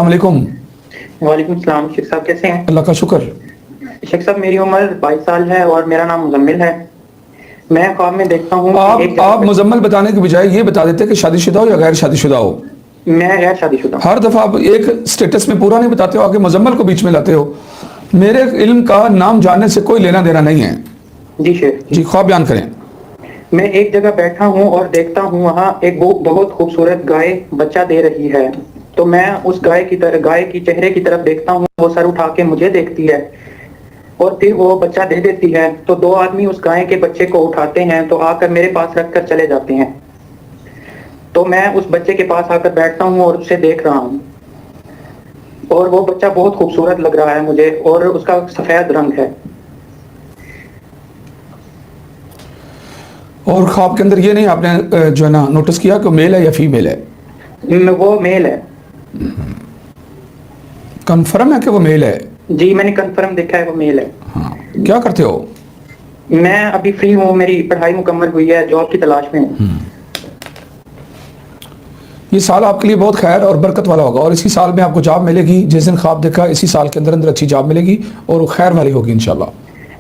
السلام علیکم۔ وعلیکم السلام۔ شیخ صاحب کیسے ہیں؟ اللہ کا شکر۔ شیخ صاحب میری عمر 22 سال ہے اور میرا نام مزمل ہے۔ میں خواب میں دیکھتا ہوں آپ مزمل بتانے کے بجائے یہ بتا دیتے کہ شادی شدہ ہو یا غیر شادی شدہ ہو۔ میں غیر شادی شدہ ہوں۔ ہر دفعہ آپ ایک سٹیٹس میں پورا نہیں بتاتے ہو، آگے مزمل کو بیچ میں لاتے ہو۔ میرے علم کا نام جاننے سے کوئی لینا دینا نہیں ہے۔ جی شیخ جی خواب بیان کریں۔ میں ایک جگہ بیٹھا ہوں اور دیکھتا ہوں وہاں ایک بہت خوبصورت گائے بچہ دے رہی ہے، تو میں اس گائے کی چہرے کی طرف دیکھتا ہوں، وہ سر اٹھا کے مجھے دیکھتی ہے اور پھر وہ بچہ دے دیتی ہے، تو دو آدمی اس گائے کے بچے کو اٹھاتے ہیں تو آ کر میرے پاس رکھ کر چلے جاتے ہیں۔ تو میں اس بچے کے پاس آ کر بیٹھتا ہوں اور اسے دیکھ رہا ہوں، اور وہ بچہ بہت خوبصورت لگ رہا ہے مجھے، اور اس کا سفید رنگ ہے۔ اور خواب کے اندر یہ نہیں آپ نے جو ہے نا نوٹس کیا کہ میل ہے یا فیمیل ہے؟ وہ میل ہے۔ کنفرم ہے کہ وہ میل ہے؟ جی میں نے کنفرم دیکھا ہے وہ میل ہے۔ ہاں، کیا کرتے ہو؟ میں ابھی فری ہوں، میری پڑھائی مکمل ہوئی ہے، جاب کی تلاش میں ہوں۔ یہ سال آپ کے لیے بہت خیر اور برکت والا ہوگا، اور اسی سال میں آپ کو جاب ملے گی۔ جس دن خواب دیکھا اسی سال کے اندر اچھی جاب ملے گی اور وہ خیر والی ہوگی انشاءاللہ۔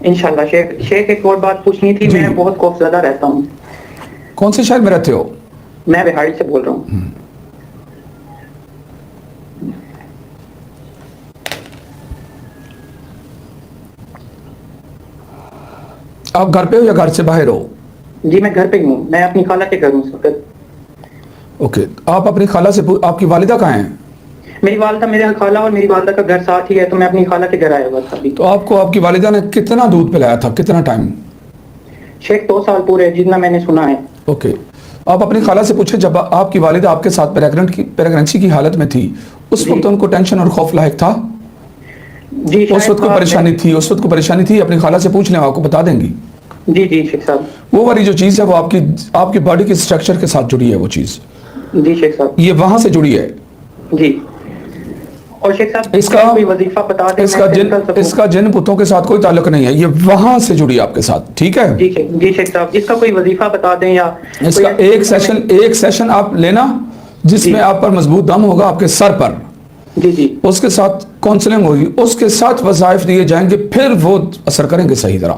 انشاءاللہ۔ شیخ ایک اور بات پوچھنی تھی۔ میں بہت خوفزدہ رہتا ہوں۔ کون سے شہر میں رہتے ہو؟ میں بہاڑی سے بول رہا ہوں۔ آپ گھر پہ ہو یا گھر سے باہر ہو؟ جی میں گھر پہ ہی ہوں، میں اپنی خالہ کے گھر ہوں اس وقت۔ اوکے، آپ اپنی خالہ سے آپ کی والدہ کہاں ہیں؟ میری والدہ، میرے خالہ اور میری والدہ کا گھر ساتھ ہی ہے، تو میں اپنی خالہ کے گھر آیا ہوا تھا ابھی۔ تو آپ کو آپ کی والدہ نے کتنا دودھ پلایا تھا، کتنا ٹائم؟ شیخ 2 سال پورے، جتنا میں نے سنا ہے۔ اوکے، آپ اپنی خالہ سے پوچھیں جب آپ کی والدہ آپ کے ساتھ پیریگننسی کی حالت میں تھی، اس وقت ان کو ٹینشن اور خوف لاحق تھا؟ جی اس وقت کوئی پریشانی تھی؟ اس وقت کوئی پریشانی تھی؟ اپنی خالہ سے پوچھ لیں، آپ کو بتا دیں گی۔ جی جی شیخ صاحب۔ وہ والی جو چیز ہے وہ آپ کی باڈی کے سٹرکچر کے ساتھ جڑی ہے، وہ چیز جی شیخ صاحب۔ یہ وہاں سے جڑی ہے۔ جی اور شیخ صاحب اس کا کوئی وظیفہ بتا دیں اس کا جن بتوں کے ساتھ کوئی تعلق نہیں ہے، یہ وہاں سے جڑی ہے آپ کے ساتھ، ٹھیک ہے؟ جی شیخ صاحب، اس کا کوئی وظیفہ بتا دیں یا اس کا ایک سیشن آپ لینا جس میں آپ پر مضبوط دم ہوگا آپ کے سر پر، جی جی اس کے ساتھ کونسلنگ ہوگی، اس کے ساتھ وظائف دیے جائیں گے، پھر وہ اثر کریں گے صحیح طرح۔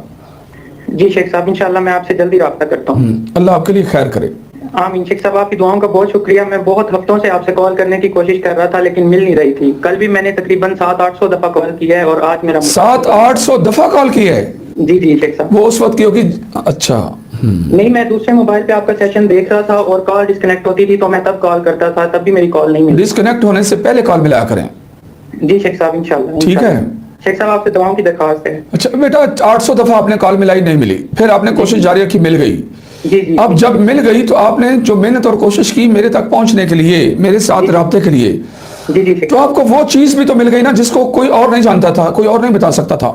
جی شیخ صاحب، انشاءاللہ میں آپ سے جلدی رابطہ کرتا ہوں۔ اللہ آپ کے لیے خیر کرے۔ آمین۔ شیخ صاحب آپ کی دعاؤں کا بہت شکریہ۔ میں بہت ہفتوں سے آپ سے کال کرنے کی کوشش کر رہا تھا لیکن مل نہیں رہی تھی۔ کل بھی میں نے تقریباً 700-800 دفعہ کال کی ہے اور آج میرا 700-800 دفعہ کال کی ہے؟ جی جی شیخ صاحب۔ وہ اس وقت کی ہوگی، اچھا۔ نہیں، میں دوسرے موبائل پہ آپ کا سیشن دیکھ رہا تھا اور کال ڈسکنیکٹ ہوتی تھی تو میں تب کال کرتا تھا، تب بھی میری کال نہیں ملی۔ ڈسکنیکٹ ہونے سے پہلے کال ملایا کریں۔ جی شیخ صاحب انشاءاللہ۔ ٹھیک ہے شیخ صاحب آپ سے دعاؤں کی درخواست ہے۔ اچھا بیٹا، 800 دفعہ آپ نے کال ملائی، نہیں ملی، پھر آپ نے کوشش جاری رکھی، مل گئی۔ جی جی اب جب مل گئی تو آپ نے جو محنت اور کوشش کی میرے تک پہنچنے کے لیے، میرے ساتھ رابطے کے لیے، جی جی تو آپ کو وہ چیز بھی تو مل گئی نا جس کو کوئی اور نہیں جانتا تھا، کوئی اور نہیں بتا سکتا تھا۔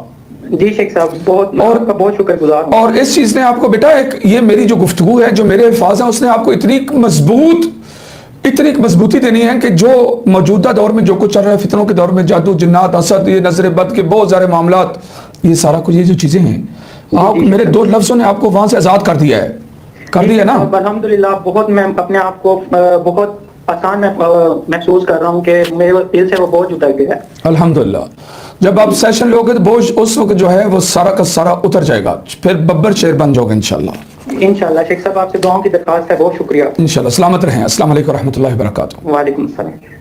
جی شیخ صاحب، آپ کا بہت شکر گزار ہوں۔ اور اس چیز نے آپ کو بیٹا یہ میری جو گفتگو ہے، جو میرے الفاظ ہیں، اس نے آپ کو اتنی مضبوطی دینی ہے کہ جو موجودہ دور میں جو کچھ چل رہا ہے، فتنوں کے دور میں، جادو جنات حسد، یہ نظر بد کے بہت سارے معاملات، یہ سارا کچھ، یہ جو چیزیں ہیں، آپ میرے 2 لفظوں نے آپ کو وہاں سے آزاد کر دیا ہے، کر دیا نا؟ الحمدللہ بہت، میں اپنے آپ کو بہت آسان محسوس کر رہا ہوں کہ میرے دل سے وہ بوجھ اتر گیا ہے۔ الحمدللہ۔ جب آپ سیشن لوگے تو بوجھ اس وقت جو ہے وہ سارا کا سارا اتر جائے گا، پھر ببر شیر بن جاؤ گے انشاءاللہ۔ انشاءاللہ شیخ صاحب آپ سے دعاؤں کی درخواست ہے، بہت شکریہ۔ انشاءاللہ۔ سلامت رہیں۔ السلام علیکم ورحمۃ اللہ وبرکاتہ۔ وعلیکم السلام۔